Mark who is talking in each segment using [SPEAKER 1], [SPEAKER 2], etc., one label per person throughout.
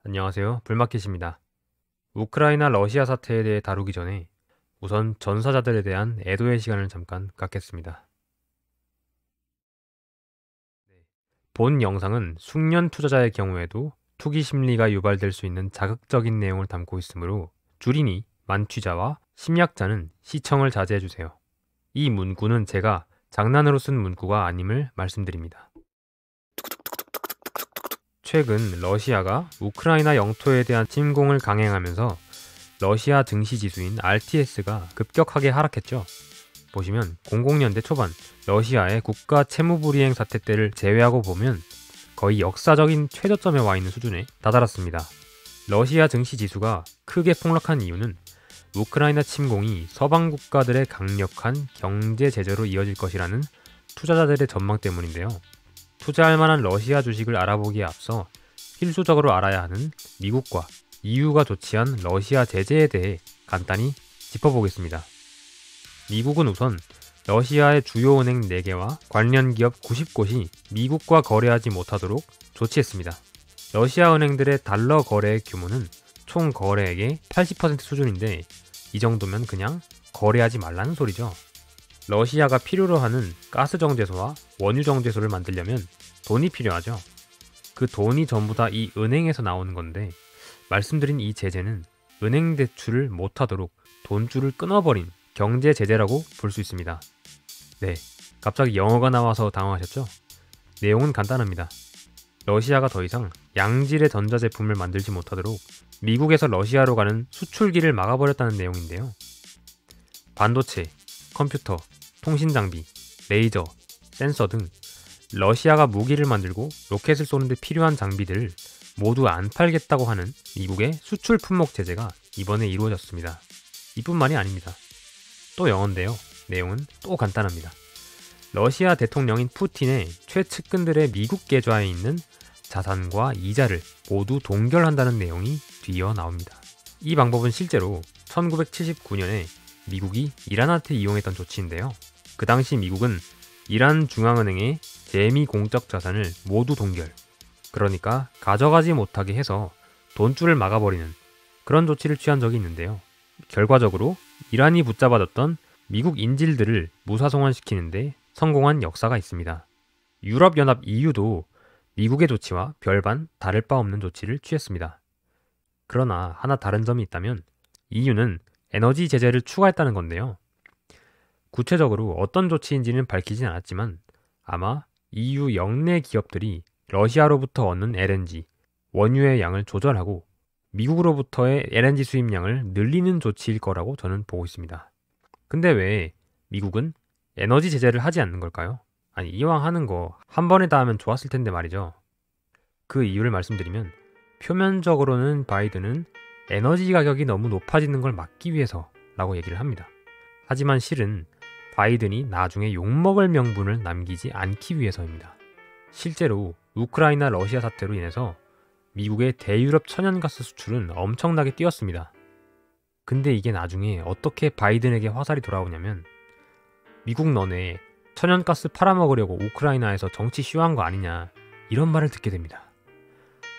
[SPEAKER 1] 안녕하세요. 불마켓입니다. 우크라이나 러시아 사태에 대해 다루기 전에 우선 전사자들에 대한 애도의 시간을 잠깐 갖겠습니다. 본 영상은 숙련 투자자의 경우에도 투기 심리가 유발될 수 있는 자극적인 내용을 담고 있으므로 주린이, 만취자와 심리학자는 시청을 자제해주세요. 이 문구는 제가 장난으로 쓴 문구가 아님을 말씀드립니다. 최근 러시아가 우크라이나 영토에 대한 침공을 강행하면서 러시아 증시 지수인 RTS가 급격하게 하락했죠. 보시면 00년대 초반 러시아의 국가 채무불이행 사태 때를 제외하고 보면 거의 역사적인 최저점에 와 있는 수준에 다다랐습니다. 러시아 증시 지수가 크게 폭락한 이유는 우크라이나 침공이 서방 국가들의 강력한 경제 제재로 이어질 것이라는 투자자들의 전망 때문인데요. 투자할 만한 러시아 주식을 알아보기에 앞서 필수적으로 알아야 하는 미국과 EU가 조치한 러시아 제재에 대해 간단히 짚어보겠습니다. 미국은 우선 러시아의 주요 은행 4개와 관련 기업 90곳이 미국과 거래하지 못하도록 조치했습니다. 러시아 은행들의 달러 거래액 규모는 총 거래액의 80% 수준인데 이 정도면 그냥 거래하지 말라는 소리죠. 러시아가 필요로 하는 가스 정제소와 원유 정제소를 만들려면 돈이 필요하죠. 그 돈이 전부 다 이 은행에서 나오는 건데 말씀드린 이 제재는 은행 대출을 못하도록 돈줄을 끊어버린 경제 제재라고 볼 수 있습니다. 네, 갑자기 영어가 나와서 당황하셨죠? 내용은 간단합니다. 러시아가 더 이상 양질의 전자제품을 만들지 못하도록 미국에서 러시아로 가는 수출기를 막아버렸다는 내용인데요. 반도체, 컴퓨터, 통신장비, 레이저, 센서 등 러시아가 무기를 만들고 로켓을 쏘는데 필요한 장비들을 모두 안 팔겠다고 하는 미국의 수출 품목 제재가 이번에 이루어졌습니다. 이뿐만이 아닙니다. 또 영어인데요. 내용은 또 간단합니다. 러시아 대통령인 푸틴의 최측근들의 미국 계좌에 있는 자산과 이자를 모두 동결한다는 내용이 뒤이어 나옵니다. 이 방법은 실제로 1979년에 미국이 이란한테 이용했던 조치인데요. 그 당시 미국은 이란 중앙은행의 재미 공적 자산을 모두 동결, 그러니까 가져가지 못하게 해서 돈줄을 막아버리는 그런 조치를 취한 적이 있는데요. 결과적으로 이란이 붙잡아뒀던 미국 인질들을 무사송환시키는데 성공한 역사가 있습니다. 유럽연합 EU도 미국의 조치와 별반 다를 바 없는 조치를 취했습니다. 그러나 하나 다른 점이 있다면 EU는 에너지 제재를 추가했다는 건데요. 구체적으로 어떤 조치인지는 밝히진 않았지만 아마 EU 영내 기업들이 러시아로부터 얻는 LNG, 원유의 양을 조절하고 미국으로부터의 LNG 수입량을 늘리는 조치일 거라고 저는 보고 있습니다. 근데 왜 미국은 에너지 제재를 하지 않는 걸까요? 아니, 이왕 하는 거 한 번에 다 하면 좋았을 텐데 말이죠. 그 이유를 말씀드리면 표면적으로는 바이든은 에너지 가격이 너무 높아지는 걸 막기 위해서라고 얘기를 합니다. 하지만 실은 바이든이 나중에 욕먹을 명분을 남기지 않기 위해서입니다. 실제로 우크라이나 러시아 사태로 인해서 미국의 대유럽 천연가스 수출은 엄청나게 뛰었습니다. 근데 이게 나중에 어떻게 바이든에게 화살이 돌아오냐면 미국 너네 천연가스 팔아먹으려고 우크라이나에서 정치 쇼한 거 아니냐 이런 말을 듣게 됩니다.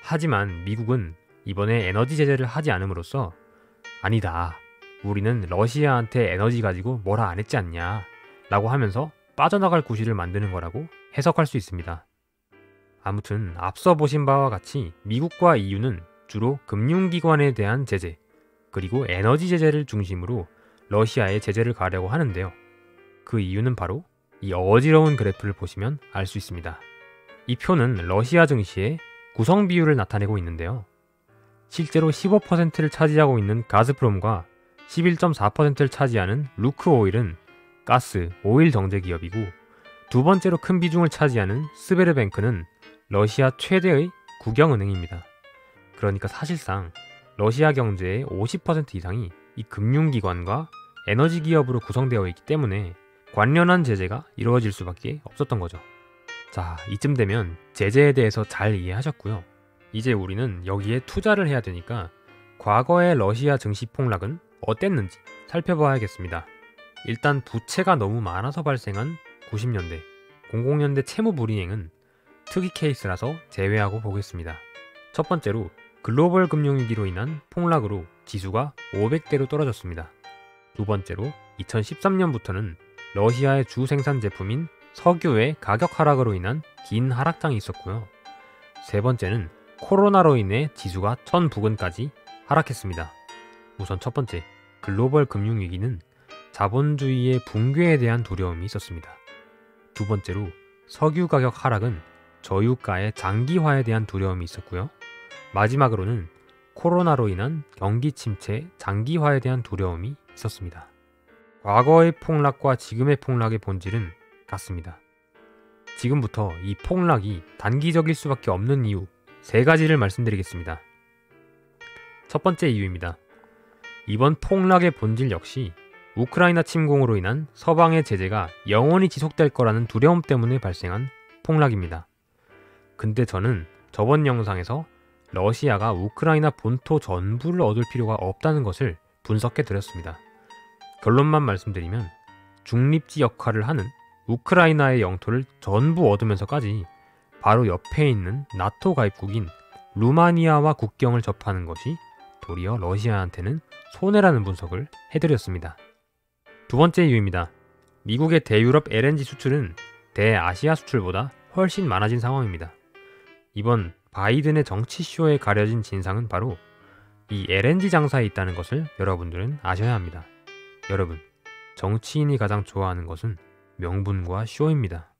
[SPEAKER 1] 하지만 미국은 이번에 에너지 제재를 하지 않음으로써 아니다, 우리는 러시아한테 에너지 가지고 뭐라 안 했지 않냐 라고 하면서 빠져나갈 구실을 만드는 거라고 해석할 수 있습니다. 아무튼 앞서 보신 바와 같이 미국과 EU는 주로 금융기관에 대한 제재, 그리고 에너지 제재를 중심으로 러시아에 제재를 가하려고 하는데요. 그 이유는 바로 이 어지러운 그래프를 보시면 알 수 있습니다. 이 표는 러시아 증시의 구성 비율을 나타내고 있는데요. 실제로 15%를 차지하고 있는 가즈프롬과 11.4%를 차지하는 루크오일은 가스, 오일 정제 기업이고 두 번째로 큰 비중을 차지하는 스베르뱅크는 러시아 최대의 국영은행입니다. 그러니까 사실상 러시아 경제의 50% 이상이 이 금융기관과 에너지 기업으로 구성되어 있기 때문에 관련한 제재가 이루어질 수밖에 없었던 거죠. 자, 이쯤 되면 제재에 대해서 잘 이해하셨고요. 이제 우리는 여기에 투자를 해야 되니까 과거의 러시아 증시 폭락은 어땠는지 살펴봐야겠습니다. 일단 부채가 너무 많아서 발생한 90년대, 00년대 채무 불이행은 특이 케이스라서 제외하고 보겠습니다. 첫 번째로 글로벌 금융위기로 인한 폭락으로 지수가 500대로 떨어졌습니다. 두 번째로 2013년부터는 러시아의 주 생산 제품인 석유의 가격 하락으로 인한 긴 하락장이 있었고요. 세 번째는 코로나로 인해 지수가 1000부근까지 하락했습니다. 우선 첫 번째, 글로벌 금융위기는 자본주의의 붕괴에 대한 두려움이 있었습니다. 두 번째로 석유 가격 하락은 저유가의 장기화에 대한 두려움이 있었고요. 마지막으로는 코로나로 인한 경기 침체 장기화에 대한 두려움이 있었습니다. 과거의 폭락과 지금의 폭락의 본질은 같습니다. 지금부터 이 폭락이 단기적일 수밖에 없는 이유 3가지를 말씀드리겠습니다. 첫 번째 이유입니다. 이번 폭락의 본질 역시 우크라이나 침공으로 인한 서방의 제재가 영원히 지속될 거라는 두려움 때문에 발생한 폭락입니다. 근데 저는 저번 영상에서 러시아가 우크라이나 본토 전부를 얻을 필요가 없다는 것을 분석해 드렸습니다. 결론만 말씀드리면 중립지 역할을 하는 우크라이나의 영토를 전부 얻으면서까지 바로 옆에 있는 나토 가입국인 루마니아와 국경을 접하는 것이 도리어 러시아한테는 손해라는 분석을 해드렸습니다. 두 번째 이유입니다. 미국의 대유럽 LNG 수출은 대아시아 수출보다 훨씬 많아진 상황입니다. 이번 바이든의 정치쇼에 가려진 진상은 바로 이 LNG 장사에 있다는 것을 여러분들은 아셔야 합니다. 여러분, 정치인이 가장 좋아하는 것은 명분과 쇼입니다.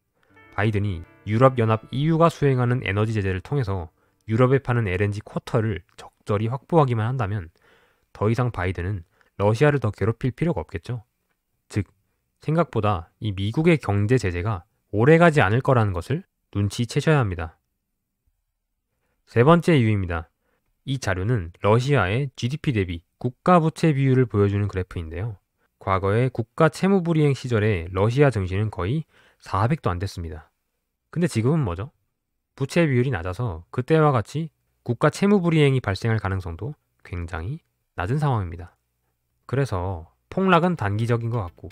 [SPEAKER 1] 바이든이 유럽연합 EU가 수행하는 에너지 제재를 통해서 유럽에 파는 LNG 쿼터를 적절히 확보하기만 한다면 더 이상 바이든은 러시아를 더 괴롭힐 필요가 없겠죠. 즉, 생각보다 이 미국의 경제 제재가 오래가지 않을 거라는 것을 눈치채셔야 합니다. 세 번째 이유입니다. 이 자료는 러시아의 GDP 대비 국가 부채 비율을 보여주는 그래프인데요. 과거의 국가 채무불이행 시절에 러시아 증시는 거의 400도 안 됐습니다. 근데 지금은 뭐죠? 부채 비율이 낮아서 그때와 같이 국가 채무불이행이 발생할 가능성도 굉장히 낮은 상황입니다. 그래서 폭락은 단기적인 것 같고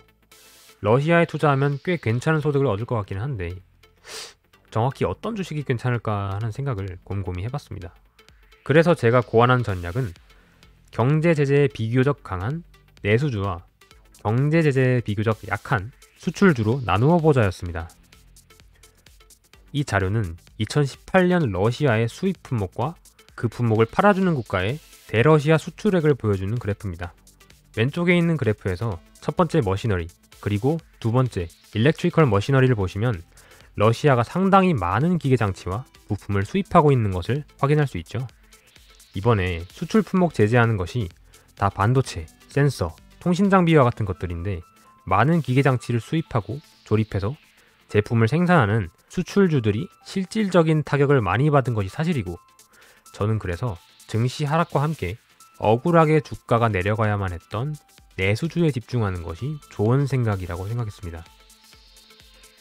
[SPEAKER 1] 러시아에 투자하면 꽤 괜찮은 소득을 얻을 것 같기는 한데 정확히 어떤 주식이 괜찮을까 하는 생각을 곰곰이 해봤습니다. 그래서 제가 고안한 전략은 경제 제재에 비교적 강한 내수주와 경제 제재에 비교적 약한 수출주로 나누어 보자였습니다. 이 자료는 2018년 러시아의 수입 품목과 그 품목을 팔아주는 국가의 대러시아 수출액을 보여주는 그래프입니다. 왼쪽에 있는 그래프에서 첫 번째 머시너리 그리고 두 번째 일렉트리컬 머시너리를 보시면 러시아가 상당히 많은 기계장치와 부품을 수입하고 있는 것을 확인할 수 있죠. 이번에 수출 품목 제재하는 것이 다 반도체, 센서, 통신장비와 같은 것들인데 많은 기계장치를 수입하고 조립해서 제품을 생산하는 수출주들이 실질적인 타격을 많이 받은 것이 사실이고 저는 그래서 증시 하락과 함께 억울하게 주가가 내려가야만 했던 내수주에 집중하는 것이 좋은 생각이라고 생각했습니다.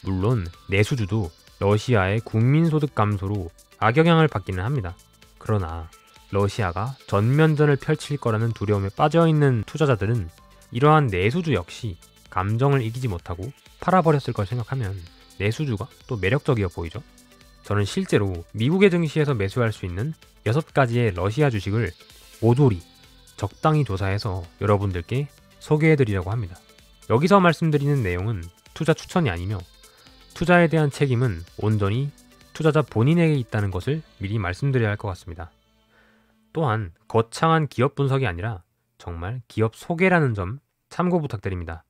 [SPEAKER 1] 물론 내수주도 러시아의 국민소득 감소로 악영향을 받기는 합니다. 그러나 러시아가 전면전을 펼칠 거라는 두려움에 빠져있는 투자자들은 이러한 내수주 역시 감정을 이기지 못하고 팔아버렸을 걸 생각하면 내수주가 또 매력적이어 보이죠. 저는 실제로 미국의 증시에서 매수할 수 있는 6가지의 러시아 주식을 모조리 적당히 조사해서 여러분들께 소개해드리려고 합니다. 여기서 말씀드리는 내용은 투자 추천이 아니며 투자에 대한 책임은 온전히 투자자 본인에게 있다는 것을 미리 말씀드려야 할 것 같습니다. 또한 거창한 기업 분석이 아니라 정말 기업 소개라는 점 참고 부탁드립니다.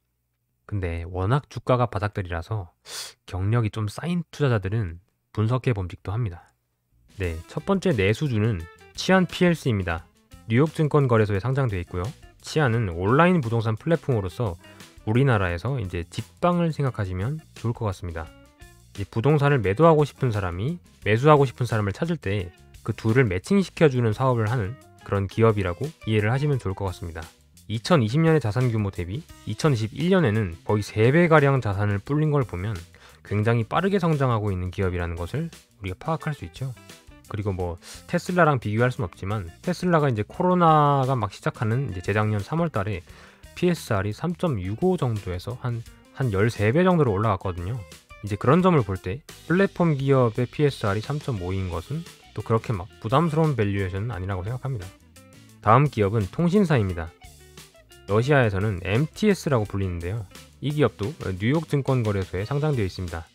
[SPEAKER 1] 근데 워낙 주가가 바닥들이라서 경력이 좀 쌓인 투자자들은 분석해 봄직도 합니다. 네, 첫 번째 내수주는 치안 PLC입니다. 뉴욕 증권거래소에 상장되어 있고요. 치안은 온라인 부동산 플랫폼으로서 우리나라에서 이제 집방을 생각하시면 좋을 것 같습니다. 이 부동산을 매도하고 싶은 사람이 매수하고 싶은 사람을 찾을 때 그 둘을 매칭시켜주는 사업을 하는 그런 기업이라고 이해를 하시면 좋을 것 같습니다. 2020년의 자산 규모 대비 2021년에는 거의 3배가량 자산을 불린 걸 보면 굉장히 빠르게 성장하고 있는 기업이라는 것을 우리가 파악할 수 있죠. 그리고 뭐 테슬라랑 비교할 수는 없지만 테슬라가 이제 코로나가 막 시작하는 이제 재작년 3월 달에 PSR이 3.65 정도에서 한 13배 정도로 올라갔거든요. 이제 그런 점을 볼 때 플랫폼 기업의 PSR이 3.5인 것은 또 그렇게 막 부담스러운 밸류에이션은 아니라고 생각합니다. 다음 기업은 통신사입니다. 러시아에서는 MTS라고 불리는데요. 이 기업도 뉴욕 증권거래소에 상장되어 있습니다.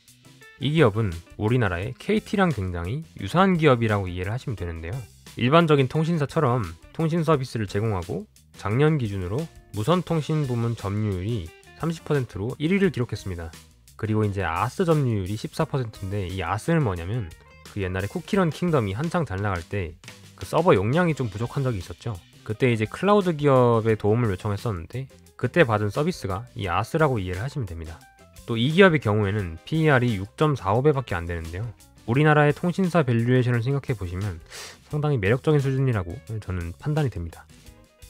[SPEAKER 1] 이 기업은 우리나라의 KT랑 굉장히 유사한 기업이라고 이해를 하시면 되는데요. 일반적인 통신사처럼 통신 서비스를 제공하고 작년 기준으로 무선통신 부문 점유율이 30%로 1위를 기록했습니다. 그리고 이제 아스 점유율이 14%인데 이 아스는 뭐냐면 그 옛날에 쿠키런 킹덤이 한창 잘 나갈 때 그 서버 용량이 좀 부족한 적이 있었죠. 그때 이제 클라우드 기업의 도움을 요청했었는데 그때 받은 서비스가 이 아스라고 이해를 하시면 됩니다. 또 이 기업의 경우에는 PER이 6.45배밖에 안 되는데요. 우리나라의 통신사 밸류에이션을 생각해 보시면 상당히 매력적인 수준이라고 저는 판단이 됩니다.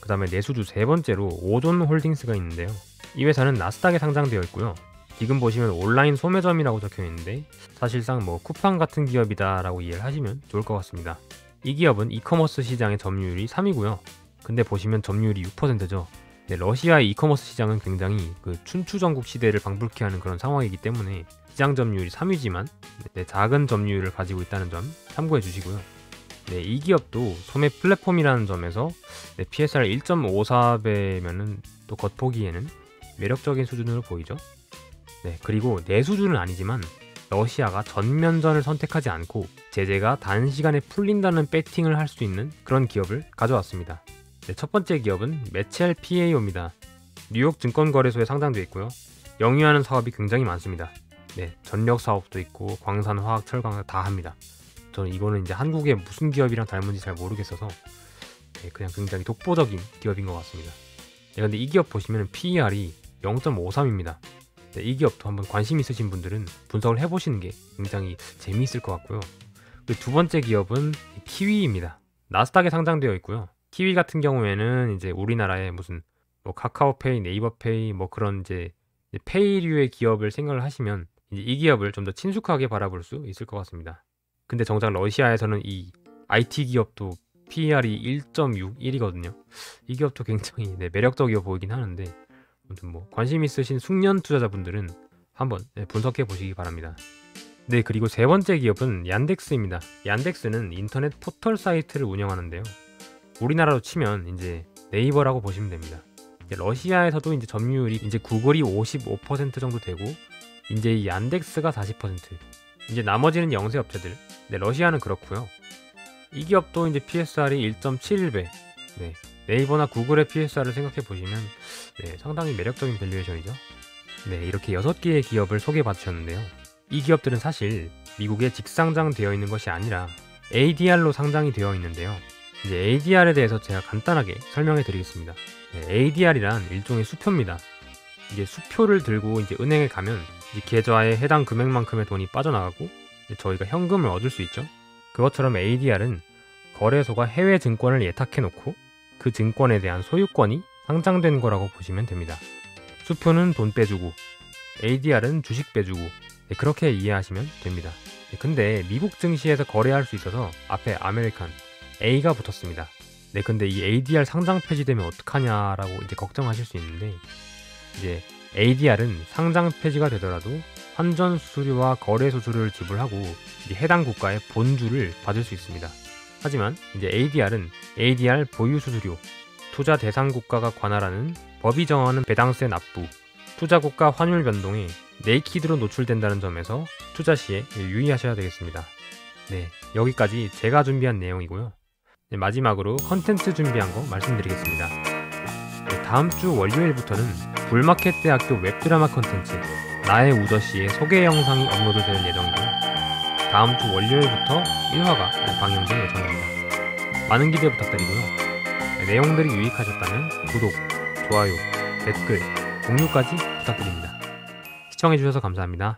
[SPEAKER 1] 그 다음에 내수주 세 번째로 오존홀딩스가 있는데요. 이 회사는 나스닥에 상장되어 있고요. 지금 보시면 온라인 소매점이라고 적혀 있는데 사실상 뭐 쿠팡 같은 기업이다 라고 이해를 하시면 좋을 것 같습니다. 이 기업은 이커머스 시장의 점유율이 3위고요. 근데 보시면 점유율이 6%죠. 네, 러시아의 이커머스 시장은 굉장히 그 춘추전국 시대를 방불케 하는 그런 상황이기 때문에 시장 점유율이 3위지만 작은 점유율을 가지고 있다는 점 참고해 주시고요. 네, 이 기업도 소매 플랫폼이라는 점에서 PSR 1.54배면은 또 겉보기에는 매력적인 수준으로 보이죠. 네, 그리고 내수주는 아니지만 러시아가 전면전을 선택하지 않고 제재가 단시간에 풀린다는 배팅을 할 수 있는 그런 기업을 가져왔습니다. 네, 첫 번째 기업은 메첼 PAO입니다. 뉴욕 증권거래소에 상장되어 있고요. 영위하는 사업이 굉장히 많습니다. 네, 전력 사업도 있고 광산, 화학, 철강 다 합니다. 저는 이거는 이제 한국의 무슨 기업이랑 닮은지 잘 모르겠어서 그냥 굉장히 독보적인 기업인 것 같습니다. 네, 근데 이 기업 보시면 PER이 0.53입니다. 네, 이 기업도 한번 관심 있으신 분들은 분석을 해보시는 게 굉장히 재미있을 것 같고요. 그리고 두 번째 기업은 키위입니다. 나스닥에 상장되어 있고요. 키위 같은 경우에는 이제 우리나라의 무슨 뭐 카카오페이, 네이버페이 뭐 그런 이제 페이류의 기업을 생각을 하시면 이제 이 기업을 좀 더 친숙하게 바라볼 수 있을 것 같습니다. 근데 정작 러시아에서는 이 IT 기업도 PER이 1.61이거든요. 이 기업도 굉장히 매력적이어 보이긴 하는데 아무튼 뭐 관심 있으신 숙련 투자자분들은 한번 분석해 보시기 바랍니다. 네, 그리고 세 번째 기업은 얀덱스입니다. 얀덱스는 인터넷 포털 사이트를 운영하는데요. 우리나라로 치면 이제 네이버라고 보시면 됩니다. 러시아에서도 이제 점유율이 이제 구글이 55% 정도 되고 이제 이 얀덱스가 40%. 이제 나머지는 영세 업체들. 네, 러시아는 그렇고요. 이 기업도 이제 PSR이 1.71배. 네, 네이버나 구글의 PSR을 생각해 보시면 상당히 매력적인 밸류에이션이죠. 네, 이렇게 6개의 기업을 소개해 주셨는데요. 이 기업들은 사실 미국에 직상장되어 있는 것이 아니라 ADR로 상장이 되어 있는데요. 이제 ADR에 대해서 제가 간단하게 설명해 드리겠습니다. ADR이란 일종의 수표입니다. 이게 수표를 들고 이제 은행에 가면 이제 계좌에 해당 금액만큼의 돈이 빠져나가고 저희가 현금을 얻을 수 있죠. 그것처럼 ADR은 거래소가 해외 증권을 예탁해 놓고 그 증권에 대한 소유권이 상장된 거라고 보시면 됩니다. 수표는 돈 빼주고 ADR은 주식 빼주고 그렇게 이해하시면 됩니다. 근데 미국 증시에서 거래할 수 있어서 앞에 아메리칸 A가 붙었습니다. 네, 근데 이 ADR 상장 폐지되면 어떡하냐라고 이제 걱정하실 수 있는데 이제 ADR은 상장 폐지가 되더라도 환전 수수료와 거래 수수료를 지불하고 이제 해당 국가의 본주를 받을 수 있습니다. 하지만 이제 ADR은 ADR 보유 수수료, 투자 대상 국가가 관할하는 법이 정하는 배당세 납부, 투자 국가 환율 변동에 네이키드로 노출된다는 점에서 투자 시에 유의하셔야 되겠습니다. 네, 여기까지 제가 준비한 내용이고요. 네, 마지막으로 컨텐츠 준비한 거 말씀드리겠습니다. 네, 다음 주 월요일부터는 불마켓 대학교 웹드라마 컨텐츠 나의 우저씨의 소개 영상이 업로드될 예정이고요. 다음 주 월요일부터 1화가 방영될 예정입니다. 많은 기대 부탁드리고요. 네, 내용들이 유익하셨다면 구독, 좋아요, 댓글, 공유까지 부탁드립니다. 시청해주셔서 감사합니다.